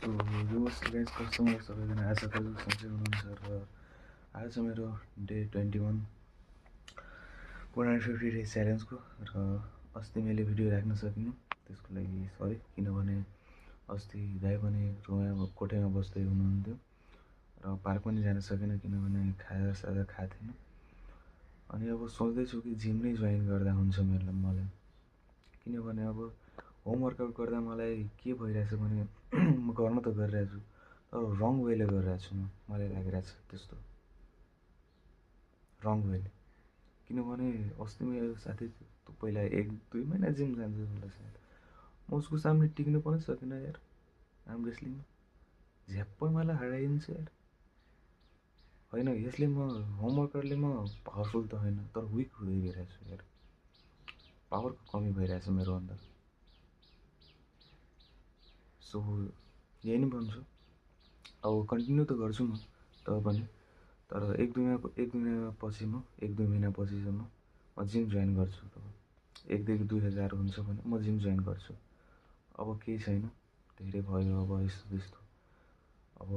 So नमस्ते guys, कस्तो हुनुहुन्छ सबैजना? आशा गर्छु सन्चै हुनुहुन्छ र आज मेरो डे 21 450 डे च्यालेन्जको र अस्ति मैले भिडियो राख्न सकिनँ, त्यसको लागि सरी। किनभने अस्ति दाइ पनि रुममा कोठेमा बस्दै हुनुहुन्थ्यो र पार्क पनि जान सकिनँ किनभने खाजासाजा खाएको थिएन। अनि अब सोच्दैछु कि जिम नै जोइन गर्दा हुन्छ मलाई, किनभने अब होमवर्कआउट गर्दा मलाई के भइरहेछ भने म गर्न त गरिरहेछु तर रङ वेले गरिरहेको छु मलाई लागिरहेछ त्यस्तो रङ वेले। किनभने अस्ति मेरो साथी पहिला 1-2 महिना जिम जान्छ होला सायद, म उसको सामने टिक्नु पनि सकिनँ यार। आर्म रेस्लिङमा झ्याप्पै मलाई हराइदिन्छ यार। होइन, यसले म होमवर्कआउटले म पावरफुल त होइन तर विक हुँदै गइरहेको छु यार। पावरको कमी भइरहेछ मेरो अन्दर। सो यही नै भन्छु, अब कन्टिन्यू त गर्छु म तब पनि, तर एक दुई महिनापछिसम्म म जिम जोइन गर्छु। तब 1,000 to 2,000 हुन्छ भने म जिम जोइन गर्छु। अब केही छैन, धेरै भयो अब यस्तो त्यस्तो। अब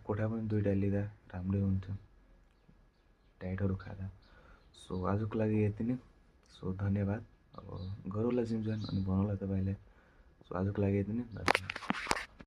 कोठा पनि 2टा लिँदा राम्रै हुन्थ्यो डाइटहरू खाँदा। सो आजको लागि यति नै। सो धन्यवाद। अब गरौँला जिम जोइन अनि भनौँला तपाईँलाई। सो आजको लागि यति नै, धन्यवाद।